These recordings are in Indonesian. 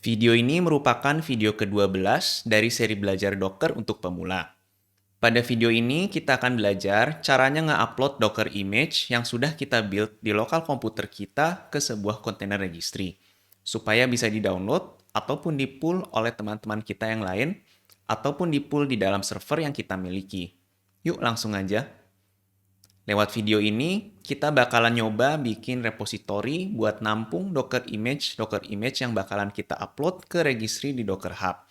Video ini merupakan video ke-12 dari seri belajar Docker untuk pemula. Pada video ini, kita akan belajar caranya nge-upload Docker image yang sudah kita build di lokal komputer kita ke sebuah kontainer registry, supaya bisa di-download ataupun di-pull oleh teman-teman kita yang lain, ataupun di-pull di dalam server yang kita miliki. Yuk langsung aja. Lewat video ini, kita bakalan nyoba bikin repository buat nampung Docker image yang bakalan kita upload ke registry di Docker Hub.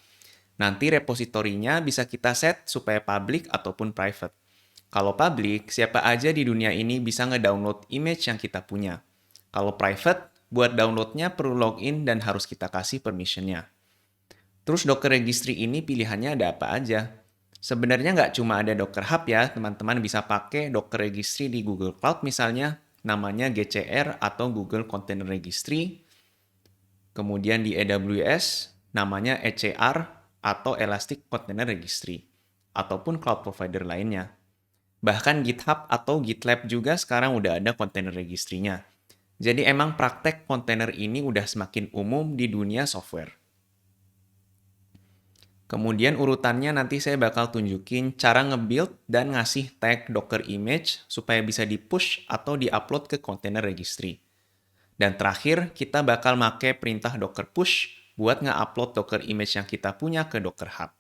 Nanti repositorinya bisa kita set supaya public ataupun private. Kalau public, siapa aja di dunia ini bisa ngedownload image yang kita punya. Kalau private, buat downloadnya perlu login dan harus kita kasih permissionnya. Terus Docker Registry ini pilihannya ada apa aja? Sebenarnya nggak cuma ada Docker Hub ya, teman-teman bisa pakai Docker Registry di Google Cloud misalnya, namanya GCR atau Google Container Registry. Kemudian di AWS, namanya ECR atau Elastic Container Registry, ataupun cloud provider lainnya. Bahkan GitHub atau GitLab juga sekarang udah ada container registry-nya. Jadi emang praktek kontainer ini udah semakin umum di dunia software. Kemudian urutannya nanti saya bakal tunjukin cara nge-build dan ngasih tag Docker image supaya bisa di-push atau di-upload ke container registry. Dan terakhir, kita bakal make perintah Docker push buat nge-upload Docker image yang kita punya ke Docker Hub.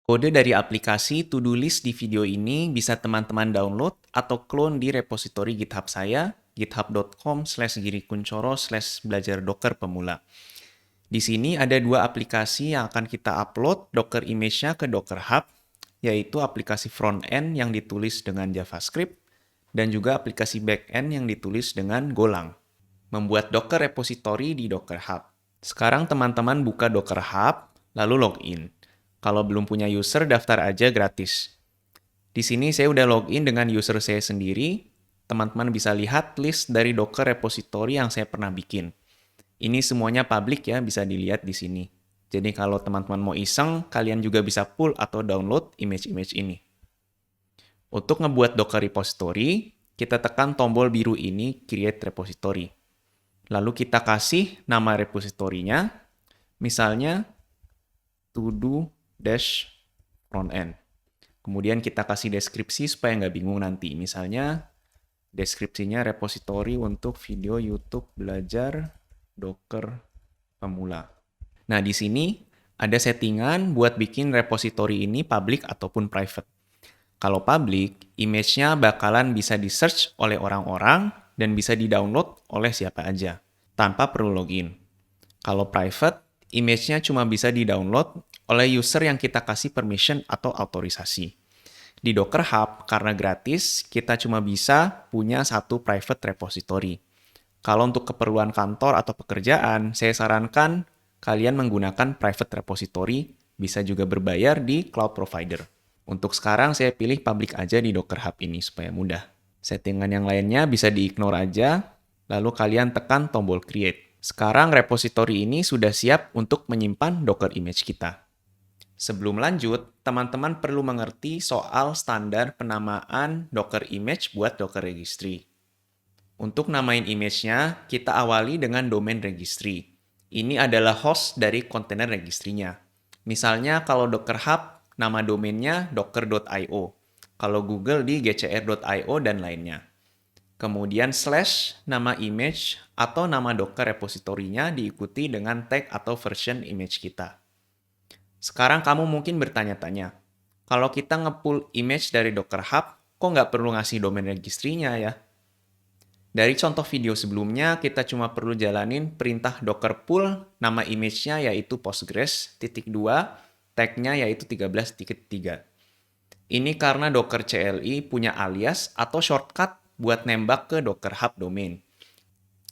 Kode dari aplikasi to-do list di video ini bisa teman-teman download atau clone di repository GitHub saya, github.com/girikuncoro/belajar Docker pemula. Di sini ada dua aplikasi yang akan kita upload Docker image-nya ke Docker Hub, yaitu aplikasi front-end yang ditulis dengan JavaScript dan juga aplikasi back-end yang ditulis dengan Golang. Membuat Docker repository di Docker Hub. Sekarang teman-teman buka Docker Hub, lalu login. Kalau belum punya user, daftar aja gratis. Di sini saya udah login dengan user saya sendiri. Teman-teman bisa lihat list dari Docker repository yang saya pernah bikin. Ini semuanya public ya, bisa dilihat di sini. Jadi kalau teman-teman mau iseng, kalian juga bisa pull atau download image-image ini. Untuk ngebuat Docker repository, kita tekan tombol biru ini, Create Repository. Lalu kita kasih nama repositorinya, misalnya to-do-frontend. Kemudian kita kasih deskripsi supaya nggak bingung nanti. Misalnya, deskripsinya repository untuk video YouTube belajar Docker pemula. Nah, di sini ada settingan buat bikin repository ini public ataupun private. Kalau public, image-nya bakalan bisa di-search oleh orang-orang dan bisa di-download oleh siapa aja, tanpa perlu login. Kalau private, image-nya cuma bisa di-download oleh user yang kita kasih permission atau autorisasi. Di Docker Hub, karena gratis, kita cuma bisa punya satu private repository. Kalau untuk keperluan kantor atau pekerjaan, saya sarankan kalian menggunakan private repository, bisa juga berbayar di cloud provider. Untuk sekarang saya pilih public aja di Docker Hub ini supaya mudah. Settingan yang lainnya bisa di-ignore aja, lalu kalian tekan tombol create. Sekarang repository ini sudah siap untuk menyimpan Docker image kita. Sebelum lanjut, teman-teman perlu mengerti soal standar penamaan Docker image buat Docker registry. Untuk namain image-nya, kita awali dengan domain registry. Ini adalah host dari kontainer registry-nya. Misalnya kalau Docker Hub, nama domainnya docker.io. Kalau Google di gcr.io dan lainnya. Kemudian slash nama image atau nama Docker repository-nya diikuti dengan tag atau version image kita. Sekarang kamu mungkin bertanya-tanya, kalau kita nge-pull image dari Docker Hub, kok nggak perlu ngasih domain registry-nya ya? Dari contoh video sebelumnya, kita cuma perlu jalanin perintah docker pull, nama image-nya yaitu Postgres, .2, tag-nya yaitu 13.3. Ini karena Docker CLI punya alias atau shortcut buat nembak ke Docker Hub domain.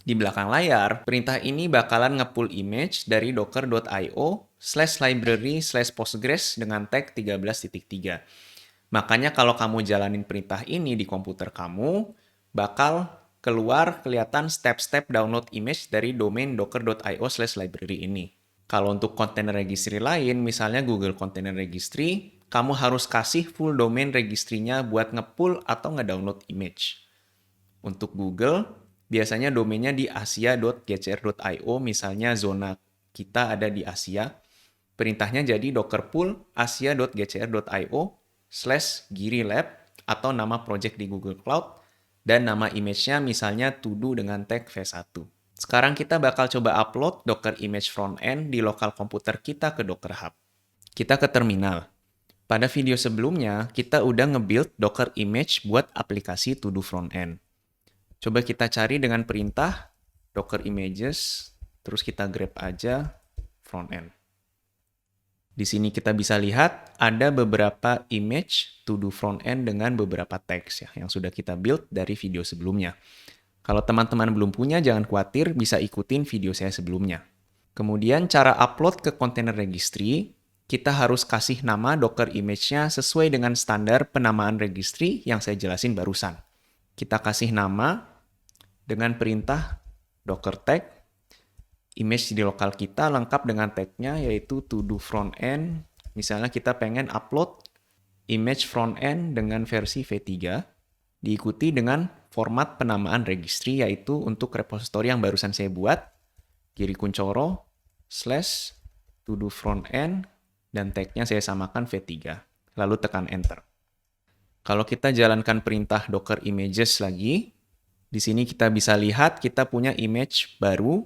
Di belakang layar, perintah ini bakalan nge-pull image dari docker.io/library/postgres dengan tag 13.3. Makanya kalau kamu jalanin perintah ini di komputer kamu, bakal keluar kelihatan step-step download image dari domain docker.io/library ini. Kalau untuk container registry lain, misalnya Google Container Registry, kamu harus kasih full domain registry-nya buat nge-pull atau nge-download image. Untuk Google, biasanya domainnya di asia.gcr.io, misalnya zona kita ada di Asia. Perintahnya jadi docker pull asia.gcr.io/girilab atau nama project di Google Cloud dan nama image-nya misalnya to-do dengan tag v1. Sekarang kita bakal coba upload Docker image front-end di lokal komputer kita ke Docker Hub. Kita ke terminal. Pada video sebelumnya, kita udah nge-build Docker image buat aplikasi to-do front-end. Coba kita cari dengan perintah Docker images, terus kita grab aja front-end. Di sini kita bisa lihat ada beberapa image to-do front-end dengan beberapa tags ya, yang sudah kita build dari video sebelumnya. Kalau teman-teman belum punya, jangan khawatir, bisa ikutin video saya sebelumnya. Kemudian cara upload ke container registry, kita harus kasih nama Docker image-nya sesuai dengan standar penamaan registry yang saya jelasin barusan. Kita kasih nama dengan perintah docker tag, image di lokal kita lengkap dengan tag-nya yaitu to do front-end. Misalnya kita pengen upload image front-end dengan versi v3, diikuti dengan format penamaan registry yaitu untuk repository yang barusan saya buat, Giri Kunchoro / to do front-end, dan tag-nya saya samakan v3. Lalu tekan enter. Kalau kita jalankan perintah docker images lagi, di sini kita bisa lihat kita punya image baru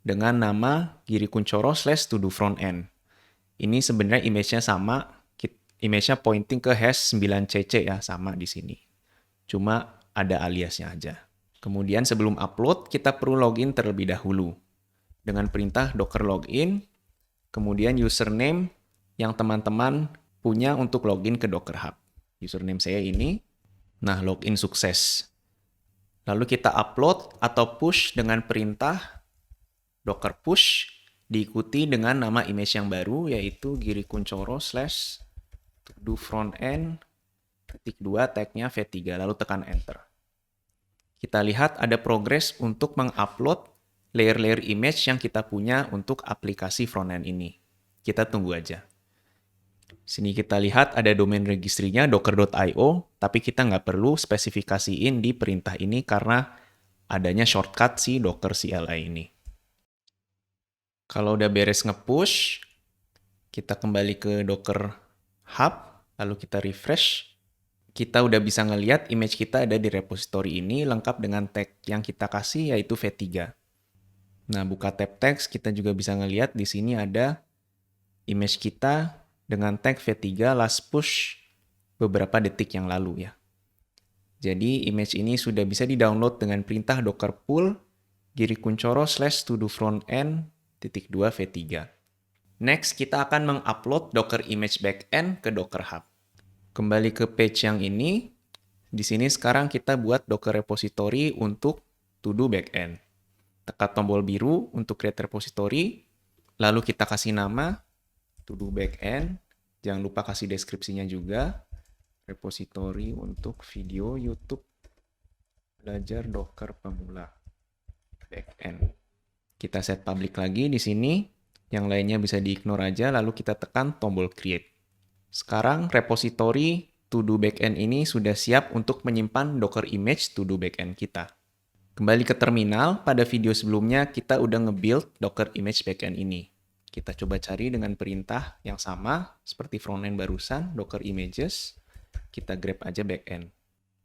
dengan nama Giri Kunchoro / to do front-end. Ini sebenarnya image-nya sama, image-nya pointing ke hash 9cc ya, sama di sini. Cuma ada aliasnya aja. Kemudian sebelum upload, kita perlu login terlebih dahulu. Dengan perintah docker login, kemudian username yang teman-teman punya untuk login ke Docker Hub. Username saya ini. Nah, login sukses. Lalu kita upload atau push dengan perintah docker push, diikuti dengan nama image yang baru, yaitu Giri Kunchoro / to do front-end, _, tag-nya v3, lalu tekan enter. Kita lihat ada progress untuk mengupload layer-layer image yang kita punya untuk aplikasi front-end ini. Kita tunggu aja. Sini kita lihat ada domain registry-nya docker.io, tapi kita nggak perlu spesifikasiin di perintah ini karena adanya shortcut si docker CLI ini. Kalau udah beres nge-push, kita kembali ke Docker Hub, lalu kita refresh. Kita udah bisa ngelihat image kita ada di repository ini lengkap dengan tag yang kita kasih yaitu v3. Nah, buka tab text, kita juga bisa ngelihat di sini ada image kita dengan tag v3 last push beberapa detik yang lalu ya. Jadi image ini sudah bisa di-download dengan perintah docker pull Giri Kunchoro / to do front-end _, v3. Next, kita akan mengupload Docker image backend ke Docker Hub. Kembali ke page yang ini. Di sini sekarang kita buat Docker repository untuk to do backend. Tekan tombol biru untuk create repository. Lalu kita kasih nama to do backend. Jangan lupa kasih deskripsinya juga. Repository untuk video YouTube belajar Docker pemula backend. Kita set public lagi di sini. Yang lainnya bisa di-ignore aja, lalu kita tekan tombol create. Sekarang repository to do backend ini sudah siap untuk menyimpan Docker image to do backend kita. Kembali ke terminal, pada video sebelumnya kita udah nge-build Docker image backend ini. Kita coba cari dengan perintah yang sama seperti frontend barusan, Docker images. Kita grab aja backend.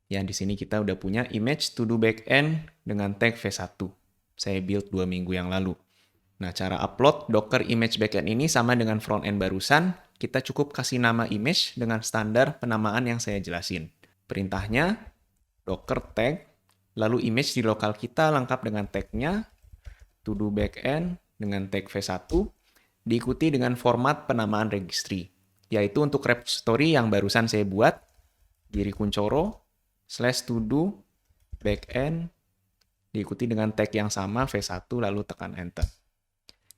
Ya, di sini kita udah punya image to do backend dengan tag v1. Saya build 2 minggu yang lalu. Nah, cara upload Docker image backend ini sama dengan frontend barusan. Kita cukup kasih nama image dengan standar penamaan yang saya jelasin. Perintahnya docker tag, lalu image di lokal kita lengkap dengan tag-nya, to do backend dengan tag v1, diikuti dengan format penamaan registry, yaitu untuk repository yang barusan saya buat, Giri Kunchoro / to do backend, diikuti dengan tag yang sama v1, lalu tekan enter.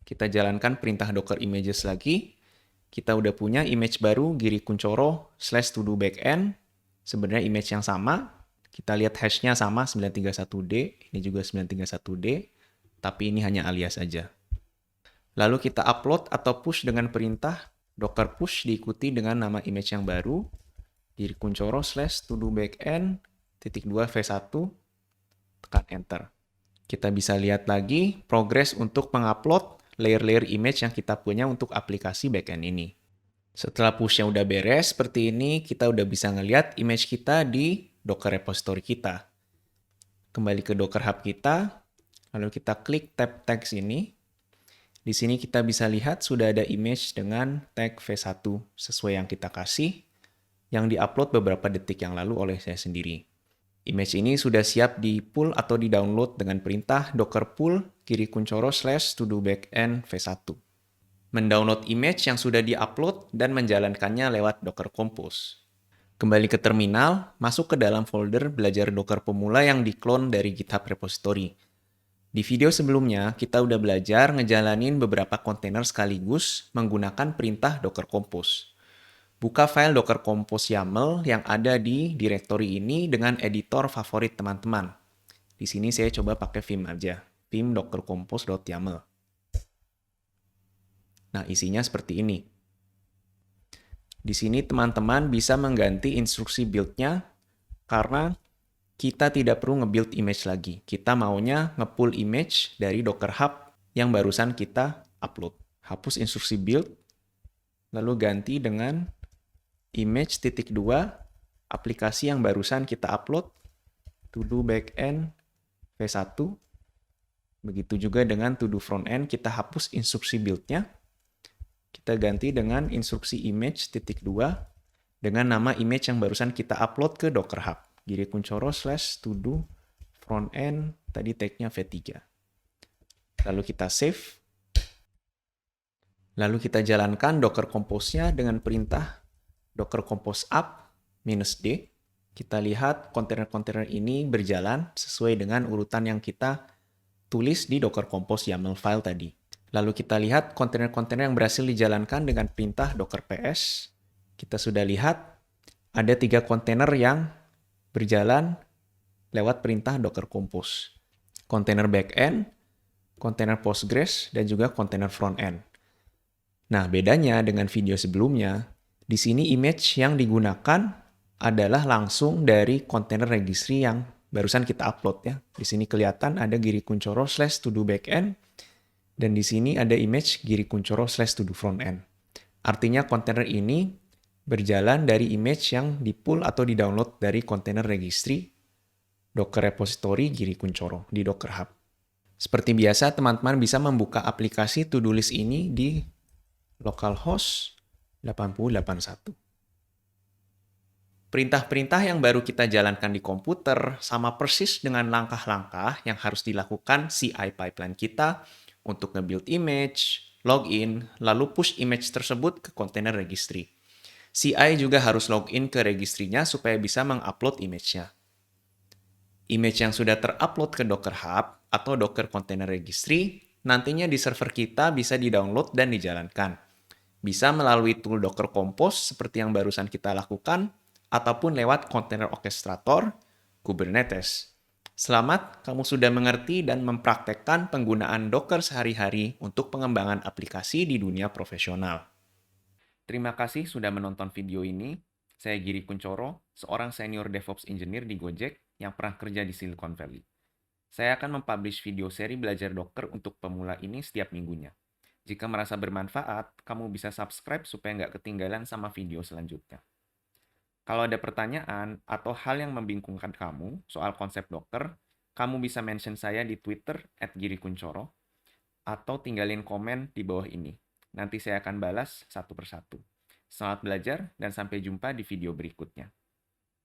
Kita jalankan perintah docker images lagi. Kita udah punya image baru Giri Kunchoro / to do backend. Sebenarnya image yang sama. Kita lihat hash-nya sama 931D. Ini juga 931D. Tapi ini hanya alias aja. Lalu kita upload atau push dengan perintah docker push diikuti dengan nama image yang baru. Giri Kunchoro / to do backend _, v1. Tekan enter. Kita bisa lihat lagi progres untuk mengupload layer-layer image yang kita punya untuk aplikasi backend ini. Setelah push-nya udah beres seperti ini, kita udah bisa ngeliat image kita di Docker repository kita. Kembali ke Docker Hub kita, lalu kita klik tab text ini. Di sini kita bisa lihat sudah ada image dengan tag v1 sesuai yang kita kasih, yang diupload beberapa detik yang lalu oleh saya sendiri. Image ini sudah siap di pull atau di download dengan perintah docker pull kiri kuncoro / to-do backend v1. Mendownload image yang sudah diupload dan menjalankannya lewat Docker Compose. Kembali ke terminal, masuk ke dalam folder belajar Docker pemula yang diklon dari GitHub repository. Di video sebelumnya, kita udah belajar ngejalanin beberapa kontainer sekaligus menggunakan perintah Docker Compose. Buka file Docker Compose YAML yang ada di directory ini dengan editor favorit teman-teman. Di sini saya coba pakai Vim aja, vim dockercompose.yaml. Nah, isinya seperti ini. Di sini teman-teman bisa mengganti instruksi build-nya karena kita tidak perlu nge-build image lagi. Kita maunya nge-pull image dari Docker Hub yang barusan kita upload. Hapus instruksi build, lalu ganti dengan image.2 aplikasi yang barusan kita upload, to-do backend v1. Begitu juga dengan to-do frontend, kita hapus instruksi build-nya. Kita ganti dengan instruksi image.2 dengan nama image yang barusan kita upload ke Docker Hub. Giri kuncoro / to-do frontend, tadi tag-nya v3. Lalu kita save. Lalu kita jalankan Docker Compose-nya dengan perintah docker compose up -d. Kita lihat kontainer-kontainer ini berjalan sesuai dengan urutan yang kita tulis di Docker Compose YAML file tadi. Lalu kita lihat kontainer-kontainer yang berhasil dijalankan dengan perintah docker ps. Kita sudah lihat ada 3 kontainer yang berjalan lewat perintah Docker Compose. Kontainer backend, kontainer Postgres, dan juga kontainer frontend. Nah, bedanya dengan video sebelumnya, di sini image yang digunakan adalah langsung dari kontainer registry yang barusan kita upload ya. Di sini kelihatan ada giri kuncoro / to-do backend, dan di sini ada image giri kuncoro / to-do frontend. Artinya kontainer ini berjalan dari image yang di-pull atau di-download dari kontainer registry Docker repository giri kuncoro di Docker Hub. Seperti biasa, teman-teman bisa membuka aplikasi to-do list ini di localhost 8081. Perintah-perintah yang baru kita jalankan di komputer sama persis dengan langkah-langkah yang harus dilakukan CI pipeline kita untuk nge-build image, login, lalu push image tersebut ke kontainer registry. CI juga harus login ke registrinya supaya bisa mengupload image-nya. Image yang sudah terupload ke Docker Hub atau Docker Container Registry, nantinya di server kita bisa di-download dan dijalankan. Bisa melalui tool Docker Compose seperti yang barusan kita lakukan, ataupun lewat Container Orchestrator, Kubernetes. Selamat, kamu sudah mengerti dan mempraktekkan penggunaan Docker sehari-hari untuk pengembangan aplikasi di dunia profesional. Terima kasih sudah menonton video ini. Saya Giri Kuncoro, seorang senior DevOps engineer di Gojek yang pernah kerja di Silicon Valley. Saya akan mempublish video seri belajar Docker untuk pemula ini setiap minggunya. Jika merasa bermanfaat, kamu bisa subscribe supaya nggak ketinggalan sama video selanjutnya. Kalau ada pertanyaan atau hal yang membingungkan kamu soal konsep Docker, kamu bisa mention saya di Twitter @girikuncoro atau tinggalin komen di bawah ini. Nanti saya akan balas satu persatu. Selamat belajar dan sampai jumpa di video berikutnya.